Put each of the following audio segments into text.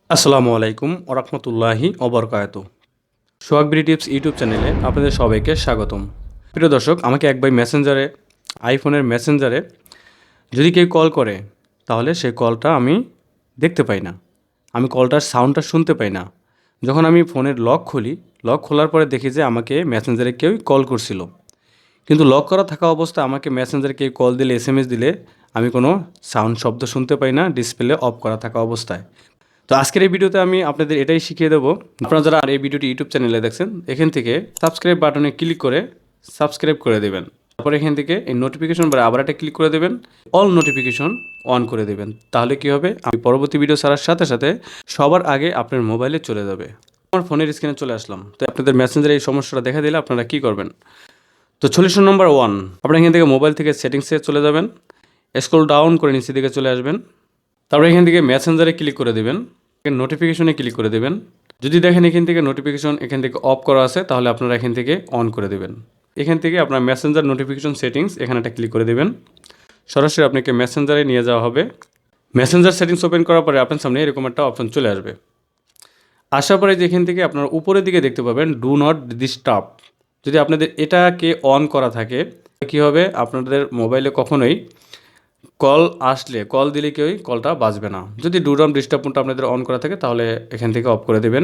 আসসালামু আলাইকুম ওরহমতুল্লাহি ওবরকাতুহু। সোহাগবৃটি টিপস ইউটিউব চ্যানেলে আপনাদের সবাইকে স্বাগতম। প্রিয় দর্শক, আমাকে এক ভাই মেসেঞ্জারে, আইফোনের মেসেঞ্জারে যদি কেউ কল করে তাহলে সেই কলটা আমি দেখতে পাই না, আমি কলটার সাউন্ডটা শুনতে পাই না। যখন আমি ফোনের লক খুলি, লক খোলার পরে দেখি যে আমাকে মেসেঞ্জারে কেউ কল করছিল, কিন্তু লক করা থাকা অবস্থায় আমাকে মেসেঞ্জারে কেউ কল দিলে, এসএমএস দিলে আমি কোনো সাউন্ড শব্দ শুনতে পাই না, ডিসপ্লে অফ করা থাকা অবস্থায়। তো আজকের এই ভিডিওতে আমি আপনাদের এটাই শিখিয়ে দেবো। আপনারা যারা আর এই ভিডিওটি ইউটিউব চ্যানেলে দেখছেন, এখান থেকে সাবস্ক্রাইব বাটনে ক্লিক করে সাবস্ক্রাইব করে দেবেন। তারপর এখান থেকে এই নোটিফিকেশন বা আবার একটা ক্লিক করে দেবেন, অল নোটিফিকেশন অন করে দেবেন। তাহলে কি হবে, আমি পরবর্তী ভিডিও ছাড়ার সাথে সাথে সবার আগে আপনার মোবাইলে চলে যাবে। আমার ফোনের স্ক্রিনে চলে আসলাম। তো আপনাদের মেসেঞ্জারে এই সমস্যাটা দেখা দিলে আপনারা কী করবেন? তো সলিউশন নাম্বার 1, আপনারা এখান থেকে মোবাইল থেকে সেটিংসে চলে যাবেন, স্ক্রল ডাউন করে নিচের দিকে চলে আসবেন। তারপর এখান থেকে মেসেঞ্জারে ক্লিক করে দেবেন, নোটিফিকেশনে ক্লিক করে দেবেন। যদি দেখেন এখান থেকে নোটিফিকেশন এখান থেকে অফ করা আছে, তাহলে আপনারা এখান থেকে অন করে দেবেন। এখান থেকে আপনার মেসেঞ্জার নোটিফিকেশন সেটিংস এখানে একটা ক্লিক করে দেবেন, সরাসরি আপনাকে মেসেঞ্জারে নিয়ে যাওয়া হবে। মেসেঞ্জার সেটিংস ওপেন করার পরে আপনার সামনে এরকম একটা অপশন চলে আসবে। আসার পরে যে এখান থেকে আপনারা উপরের দিকে দেখতে পাবেন ডু নট ডিস্টার্ব। যদি আপনাদের এটাকে অন করা থাকে, কী হবে, আপনাদের মোবাইলে কখনোই কল আসলে, কল দিলে কেউই কলটা বাজবে না। যদি ডু নট ডিস্টার্ব মোডটা আপনাদের অন করা থাকে, তাহলে এখান থেকে অফ করে দেবেন।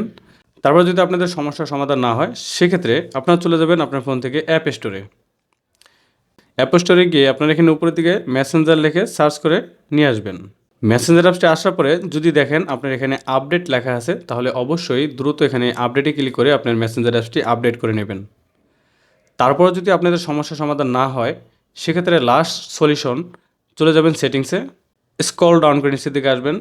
তারপর যদি আপনাদের সমস্যার সমাধান না হয়, সেক্ষেত্রে আপনারা চলে যাবেন আপনার ফোন থেকে অ্যাপ স্টোরে। অ্যাপ স্টোরে গিয়ে আপনারা এখানে উপরের দিকে মেসেঞ্জার লিখে সার্চ করে নিয়ে আসবেন। মেসেঞ্জার অ্যাপসটি আসার পরে যদি দেখেন আপনার এখানে আপডেট লেখা আছে, তাহলে অবশ্যই দ্রুত এখানে আপডেটে ক্লিক করে আপনার মেসেঞ্জার অ্যাপসটি আপডেট করে নেবেন। তারপর যদি আপনাদের সমস্যার সমাধান না হয়, সেক্ষেত্রে লাস্ট সলিউশন, চলে যাবেন সেটিংসে, স্ক্রল ডাউন করে নিচের দিকে আসবেন,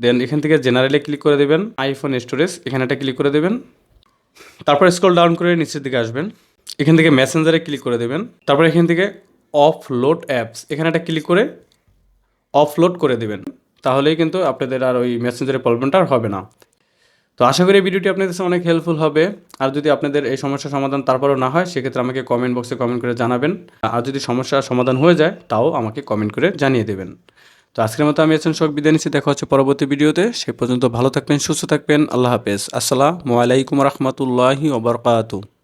দেন এখান থেকে জেনারেলে ক্লিক করে দেবেন, আইফোন স্টোরেজ এখানে একটা ক্লিক করে দেবেন। তারপর স্ক্রল ডাউন করে নিচের দিকে আসবেন, এখান থেকে মেসেঞ্জারে ক্লিক করে দেবেন। তারপর এখান থেকে অফলোড অ্যাপস এখানে একটা ক্লিক করে অফলোড করে দেবেন। তাহলেই কিন্তু আপনাদের আর ওই মেসেঞ্জারের প্রবলেমটা আর হবে না। তো আশা করি এই ভিডিওটি আপনাদের কাছে অনেক হেল্পফুল হবে। আর যদি আপনাদের এই সমস্যার সমাধান তারপরও না হয়, সেক্ষেত্রে আমাকে কমেন্ট বক্সে কমেন্ট করে জানাবেন। আর যদি সমস্যার সমাধান হয়ে যায়, তাও আমাকে কমেন্ট করে জানিয়ে দেবেন। তো আজকের মতো আমি শোক বিদায় নিচ্ছি। দেখা হচ্ছে পরবর্তী ভিডিওতে। সে পর্যন্ত ভালো থাকবেন, সুস্থ থাকবেন। আল্লাহ হাফেজ। আসসালামু আলাইকুম রহমতুল্লাহি ওবরকাতুহু।